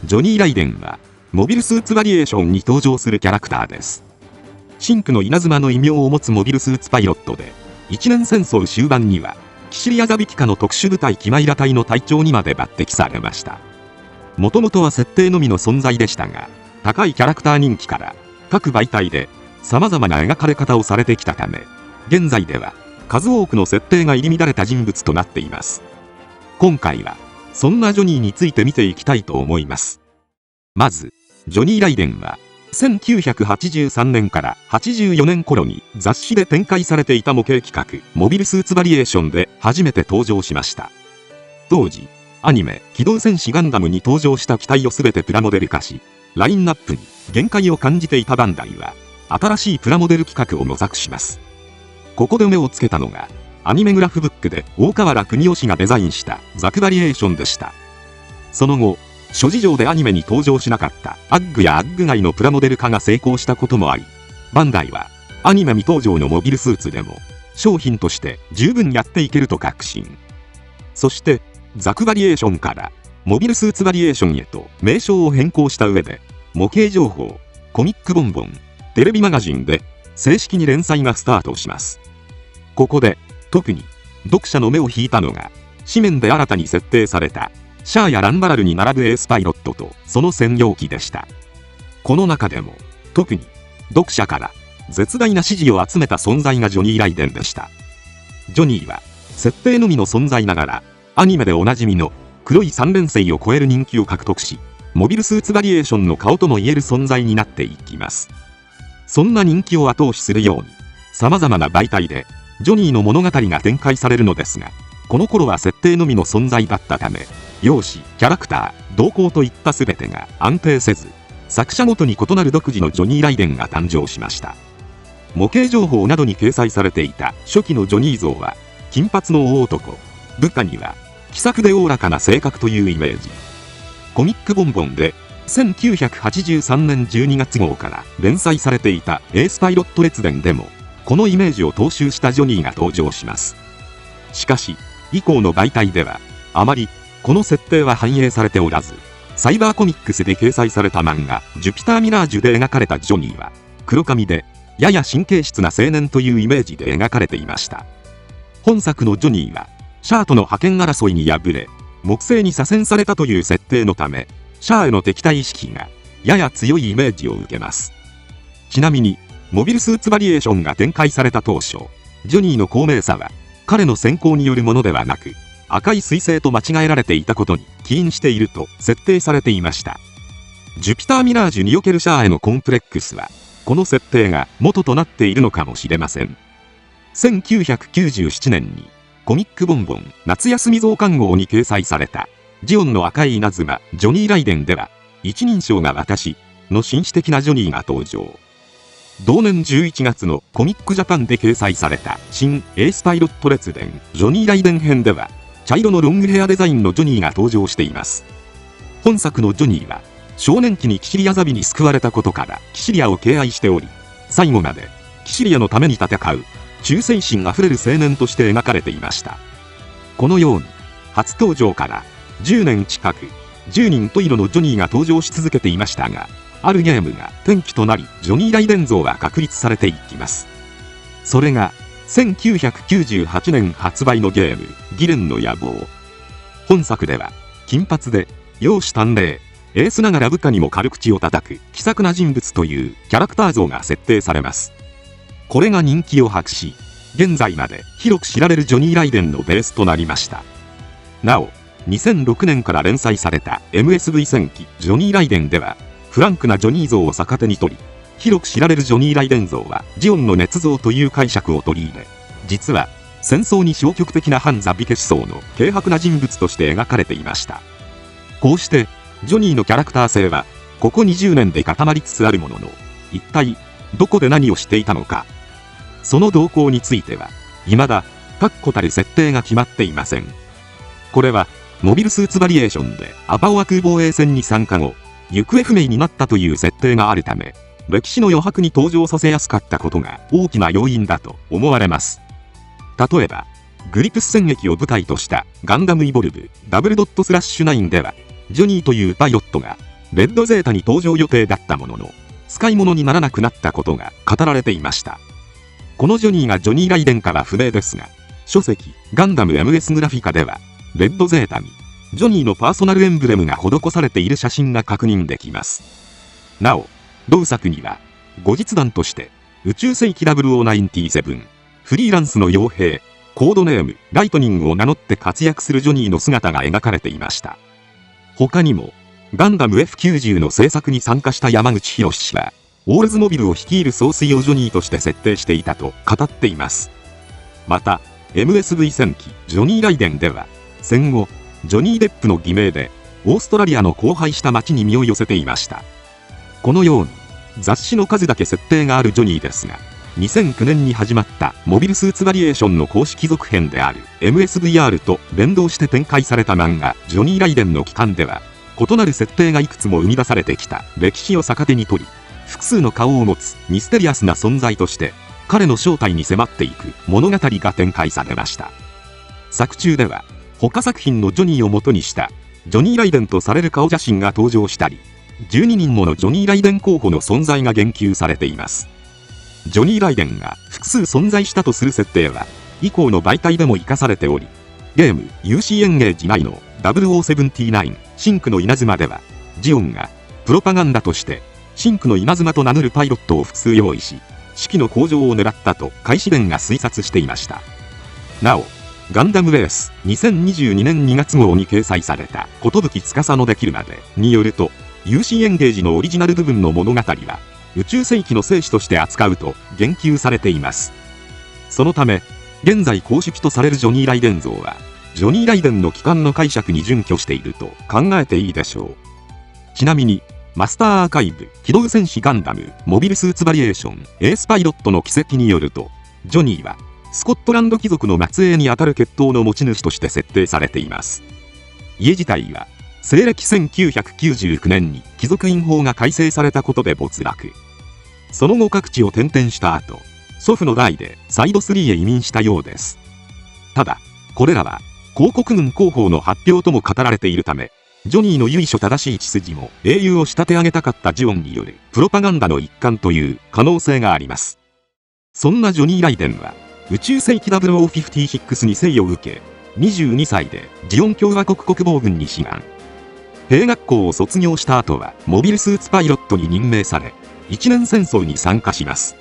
ジョニー・ライデンはモビルスーツバリエーションに登場するキャラクターです。シンクの稲妻の異名を持つモビルスーツパイロットで、一年戦争終盤にはキシリアザビキカの特殊部隊キマイラ隊の隊長にまで抜擢されました。もともとは設定のみの存在でしたが、高いキャラクター人気から各媒体で様々な描かれ方をされてきたため、現在では数多くの設定が入り乱れた人物となっています。今回はそんなジョニーについて見ていきたいと思います。まずジョニー・ライデンは1983年から84年頃に雑誌で展開されていた模型企画モビルスーツバリエーションで初めて登場しました。当時アニメ機動戦士ガンダムに登場した機体を全てプラモデル化し、ラインナップに限界を感じていたバンダイは新しいプラモデル企画を模索します。ここで目をつけたのがアニメグラフブックで大河原邦夫氏がデザインしたザクバリエーションでした。その後諸事情でアニメに登場しなかったアッグやアッグ外のプラモデル化が成功したこともあり、バンダイはアニメ未登場のモビルスーツでも商品として十分やっていけると確信。そしてザクバリエーションからモビルスーツバリエーションへと名称を変更した上で、模型情報、コミックボンボン、テレビマガジンで正式に連載がスタートします。ここで特に読者の目を引いたのが、紙面で新たに設定されたシャアやランバラルに並ぶエースパイロットとその専用機でした。この中でも特に読者から絶大な支持を集めた存在がジョニー・ライデンでした。ジョニーは設定のみの存在ながらアニメでおなじみの黒い三連星を超える人気を獲得し、モビルスーツバリエーションの顔ともいえる存在になっていきます。そんな人気を後押しするように様々な媒体でジョニーの物語が展開されるのですが、この頃は設定のみの存在だったため、容姿、キャラクター、動向といった全てが安定せず、作者ごとに異なる独自のジョニー・ライデンが誕生しました。模型情報などに掲載されていた初期のジョニー像は金髪の大男、部下には気さくでおおらかな性格というイメージ。コミックボンボンで1983年12月号から連載されていたエースパイロット列伝でもこのイメージを踏襲したジョニーが登場します。しかし以降の媒体ではあまりこの設定は反映されておらず、サイバーコミックスで掲載された漫画ジュピター・ミラージュで描かれたジョニーは黒髪でやや神経質な青年というイメージで描かれていました。本作のジョニーはシャアとの覇権争いに敗れ木星に左遷されたという設定のため、シャアへの敵対意識がやや強いイメージを受けます。ちなみにモビルスーツバリエーションが展開された当初、ジョニーの高名さは彼の選考によるものではなく赤い彗星と間違えられていたことに起因していると設定されていました。ジュピター・ミラージュにおけるシャアへのコンプレックスはこの設定が元となっているのかもしれません。1997年にコミックボンボン夏休み増刊号に掲載されたジオンの赤い稲妻ジョニー・ライデンでは一人称が私の紳士的なジョニーが登場。同年11月のコミックジャパンで掲載された新エースパイロット列伝ジョニー・ライデン編では茶色のロングヘアデザインのジョニーが登場しています。本作のジョニーは少年期にキシリアザビに救われたことからキシリアを敬愛しており、最後までキシリアのために戦う忠誠心あふれる青年として描かれていました。このように初登場から10年近く10人十色のジョニーが登場し続けていましたが、あるゲームが転機となりジョニー・ライデン像は確立されていきます。それが1998年発売のゲームギレンの野望。本作では金髪で容姿端麗、エースながら部下にも軽口を叩く気さくな人物というキャラクター像が設定されます。これが人気を博し、現在まで広く知られるジョニー・ライデンのベースとなりました。なお2006年から連載された MSV 戦記ジョニー・ライデンではフランクなジョニー像を逆手に取り、広く知られるジョニー・ライデン像はジオンの捏造という解釈を取り入れ、実は戦争に消極的な反ザビケ思想の軽薄な人物として描かれていました。こうしてジョニーのキャラクター性はここ20年で固まりつつあるものの、一体どこで何をしていたのか、その動向については未だ確固たる設定が決まっていません。これはモビルスーツバリエーションでアパオア空防衛戦に参加後行方不明になったという設定があるため、歴史の余白に登場させやすかったことが大きな要因だと思われます。例えばグリプス戦役を舞台としたガンダムイボルブダブルドットスラッシュ9ではジョニーというパイロットがレッドゼータに登場予定だったものの、使い物にならなくなったことが語られていました。このジョニーがジョニー・ライデンかは不明ですが、書籍ガンダム MS グラフィカでは、レッドゼータにジョニーのパーソナルエンブレムが施されている写真が確認できます。なお、同作には、後日談として、宇宙世紀0097、フリーランスの傭兵、コードネーム、ライトニングを名乗って活躍するジョニーの姿が描かれていました。他にも、ガンダム F90 の制作に参加した山口博氏は、オールズモビルを率いる総帥をジョニーとして設定していたと語っています。また、MSV 戦記、ジョニー・ライデンでは、戦後、ジョニー・デップの偽名で、オーストラリアの荒廃した町に身を寄せていました。このように、雑誌の数だけ設定があるジョニーですが、2009年に始まったモビルスーツバリエーションの公式続編である MSVR と連動して展開された漫画ジョニー・ライデンの期間では、異なる設定がいくつも生み出されてきた歴史を逆手に取り、複数の顔を持つミステリアスな存在として、彼の正体に迫っていく物語が展開されました。作中では、他作品のジョニーを元にしたジョニー・ライデンとされる顔写真が登場したり、12人ものジョニー・ライデン候補の存在が言及されています。ジョニー・ライデンが複数存在したとする設定は、以降の媒体でも活かされており、ゲーム UC エンゲージ内の0079シンクの稲妻では、ジオンがプロパガンダとしてシンクの稲妻と名乗るパイロットを複数用意し、士気の向上を狙ったと開始伝が推察していました。なお、ガンダムレース2022年2月号に掲載された寿司のできるまでによると、UC エンゲージのオリジナル部分の物語は、宇宙世紀の生死として扱うと言及されています。そのため、現在公式とされるジョニー・ライデン像は、ジョニー・ライデンの帰還の解釈に準拠していると考えていいでしょう。ちなみに、マスターアーカイブ、機動戦士ガンダム、モビルスーツバリエーション、エースパイロットの軌跡によると、ジョニーは、スコットランド貴族の末裔にあたる血統の持ち主として設定されています。家自体は、西暦1999年に貴族院法が改正されたことで没落。その後各地を転々した後、祖父の代でサイド3へ移民したようです。ただ、これらは広告軍広報の発表とも語られているため、ジョニーの由緒正しい血筋も英雄を仕立て上げたかったジオンによるプロパガンダの一環という可能性があります。そんなジョニー・ライデンは、宇宙世紀0056に生を受け、22歳でジオン共和国国防軍に志願。兵学校を卒業した後はモビルスーツパイロットに任命され、一年戦争に参加します。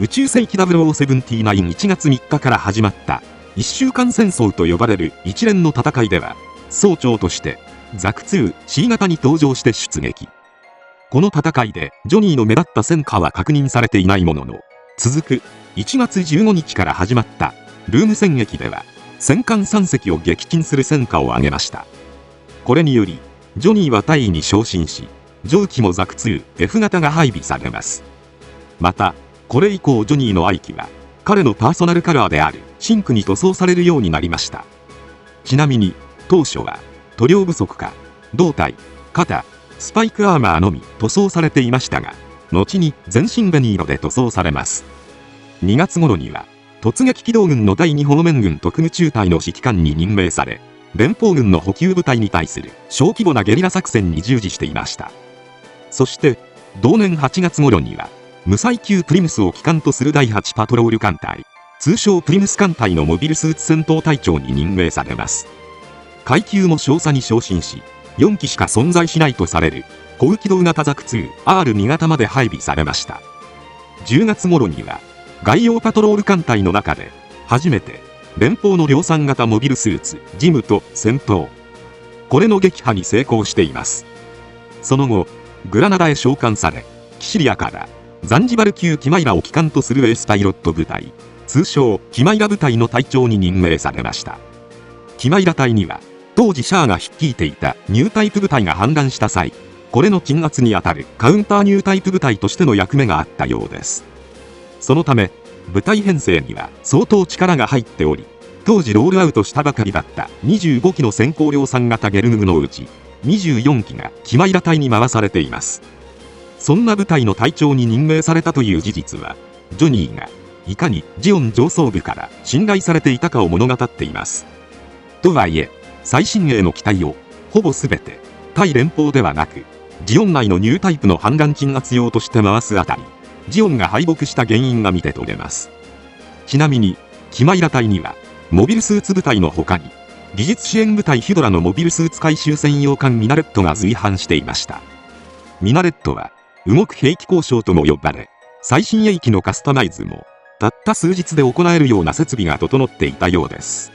宇宙世紀0079-1月3日から始まった1週間戦争と呼ばれる一連の戦いでは、総長としてザク 2C 型に登場して出撃。この戦いでジョニーの目立った戦果は確認されていないものの、続く1月15日から始まったルーム戦役では戦艦3隻を撃沈する戦果を上げました。これによりジョニーは大尉に昇進し、上記もザク 2F 型が配備されます。また、これ以降ジョニーの愛機は、彼のパーソナルカラーであるシンクに塗装されるようになりました。ちなみに、当初は、塗料不足か、胴体、肩、スパイクアーマーのみ塗装されていましたが、後に全身紅色で塗装されます。2月頃には、突撃機動軍の第2方面軍特務中隊の指揮官に任命され、連邦軍の補給部隊に対する小規模なゲリラ作戦に従事していました。そして、同年8月頃には、無載級プリムスを機関とする第8パトロール艦隊、通称プリムス艦隊のモビルスーツ戦闘隊長に任命されます。階級も少佐に昇進し、4機しか存在しないとされる、高機動型ザク 2R2 型まで配備されました。10月頃には、外洋パトロール艦隊の中で、初めて、連邦の量産型モビルスーツ、ジムと戦闘。これの撃破に成功しています。その後、グラナダへ召喚され、キシリアからザンジバル級キマイラを機関とするエースパイロット部隊、通称キマイラ部隊の隊長に任命されました。キマイラ隊には、当時シャアが率いていたニュータイプ部隊が反乱した際、これの鎮圧にあたるカウンターニュータイプ部隊としての役目があったようです。そのため、部隊編成には相当力が入っており、当時ロールアウトしたばかりだった25機の先行量産型ゲルヌグのうち24機がキマイラ隊に回されています。そんな部隊の隊長に任命されたという事実は、ジョニーがいかにジオン上層部から信頼されていたかを物語っています。とはいえ、最新鋭の機体をほぼ全て対連邦ではなくジオン内のニュータイプの反乱鎮圧用として回すあたり、ジオンが敗北した原因が見て取れます。ちなみに、キマイラ隊には、モビルスーツ部隊の他に、技術支援部隊ヒドラのモビルスーツ回収専用艦ミナレットが随伴していました。ミナレットは、動く兵器工廠とも呼ばれ、最新鋭機のカスタマイズも、たった数日で行えるような設備が整っていたようです。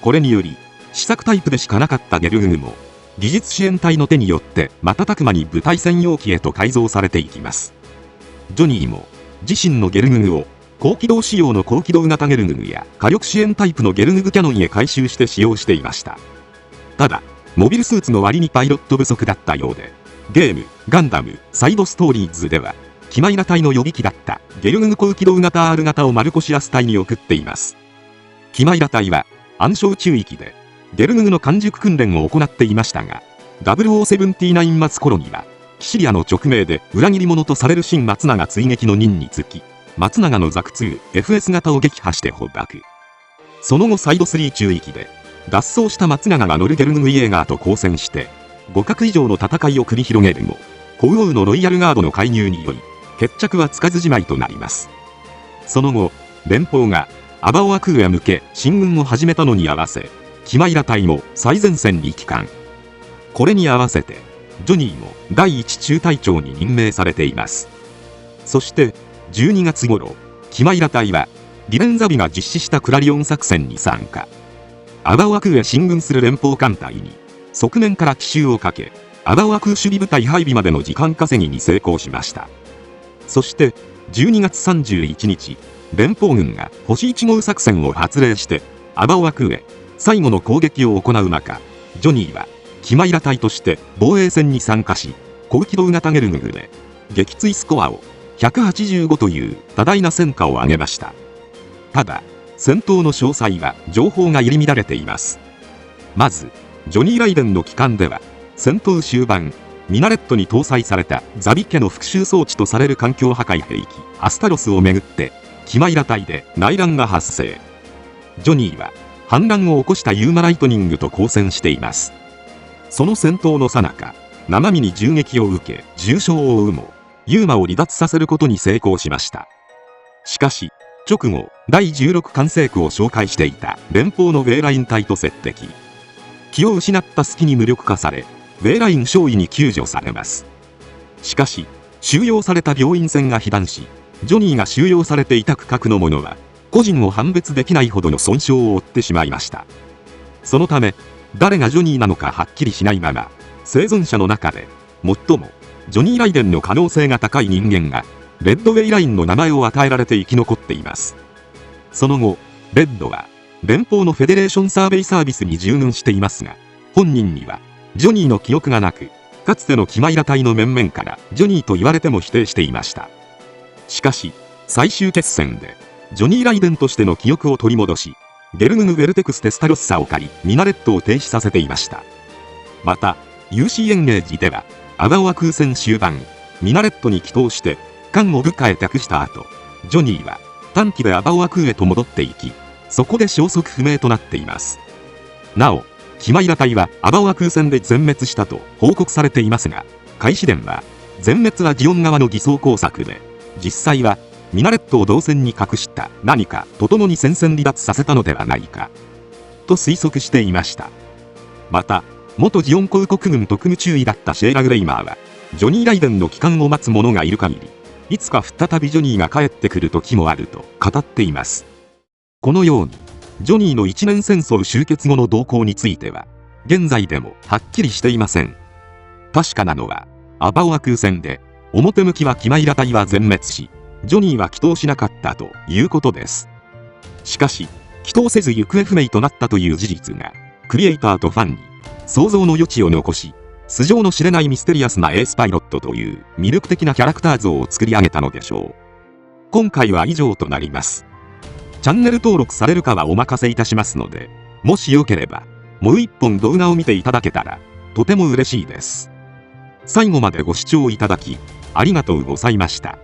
これにより、試作タイプでしかなかったゲルググも、技術支援隊の手によって瞬く間に部隊専用機へと改造されていきます。ジョニーも自身のゲルググを高機動仕様の高機動型ゲルググや火力支援タイプのゲルググキャノンへ改修して使用していました。ただ、モビルスーツの割にパイロット不足だったようで、ゲーム、ガンダム、サイドストーリーズでは、キマイラ隊の予備機だったゲルググ高機動型 R 型をマルコシアス隊に送っています。キマイラ隊は暗礁中域でゲルググの完熟訓練を行っていましたが、0079末頃には、キシリアの直命で裏切り者とされる新松永追撃の任につき、松永のザク2 FS 型を撃破して捕獲。その後サイド3中域で、脱走した松永が乗るゲルググイエーガーと交戦して、互角以上の戦いを繰り広げるも、コウオウのロイヤルガードの介入により、決着はつかずじまいとなります。その後、連邦がアバオアクーへ向け進軍を始めたのに合わせ、キマイラ隊も最前線に帰還。これに合わせて、ジョニーも第一中隊長に任命されています。そして、12月頃、キマイラ隊は、リレンザビが実施したクラリオン作戦に参加。アバオアクーへ進軍する連邦艦隊に、側面から奇襲をかけ、アバオアクー守備部隊配備までの時間稼ぎに成功しました。そして、12月31日、連邦軍が星1号作戦を発令して、アバオアクーへ最後の攻撃を行う中、ジョニーは、キマイラ隊として防衛戦に参加し、高機動型ゲルググで、撃墜スコアを185という多大な戦果を上げました。ただ、戦闘の詳細は情報が入り乱れています。まず、ジョニー・ライデンの機関では、戦闘終盤、ミナレットに搭載されたザビ家の復讐装置とされる環境破壊兵器、アスタロスをめぐって、キマイラ隊で内乱が発生。ジョニーは、反乱を起こしたユーマライトニングと交戦しています。その戦闘の最中、生身に銃撃を受け、重傷を負うも、ユーマを離脱させることに成功しました。しかし、直後、第16管制区を紹介していた連邦のウェーライン隊と接敵。気を失った隙に無力化され、ウェーライン少尉に救助されます。しかし、収容された病院船が被弾し、ジョニーが収容されていた区画のものは、個人を判別できないほどの損傷を負ってしまいました。そのため、誰がジョニーなのかはっきりしないまま、生存者の中で、最も、ジョニー・ライデンの可能性が高い人間が、レッドウェイラインの名前を与えられて生き残っています。その後、レッドは、連邦のフェデレーションサーベイサービスに従軍していますが、本人には、ジョニーの記憶がなく、かつてのキマイラ隊の面々から、ジョニーと言われても否定していました。しかし、最終決戦で、ジョニー・ライデンとしての記憶を取り戻し、ゲルググ・ベルテクス・テスタロッサを借り、ミナレットを停止させていました。また、UC エンゲージでは、アバオア空戦終盤、ミナレットに帰投して、艦を部下へ託した後、ジョニーは、短期でアバオア空へと戻っていき、そこで消息不明となっています。なお、キマイラ隊はアバオア空戦で全滅したと報告されていますが、開始伝は、全滅はジオン側の偽装工作で、実際は、ミナレットを動線に隠した何かと共に戦線離脱させたのではないか、と推測していました。また、元ジオン公国軍特務中尉だったシェーラ・グレイマーは、ジョニー・ライデンの帰還を待つ者がいる限り、いつか再びジョニーが帰ってくる時もあると語っています。このように、ジョニーの一年戦争終結後の動向については、現在でもはっきりしていません。確かなのは、アバオア空戦で、表向きはキマイラ隊は全滅し、ジョニーは帰投しなかったということです。しかし、帰投せず行方不明となったという事実が、クリエイターとファンに想像の余地を残し、素性の知れないミステリアスなエースパイロットという魅力的なキャラクター像を作り上げたのでしょう。今回は以上となります。チャンネル登録されるかはお任せいたしますので、もしよければ、もう一本動画を見ていただけたら、とても嬉しいです。最後までご視聴いただき、ありがとうございました。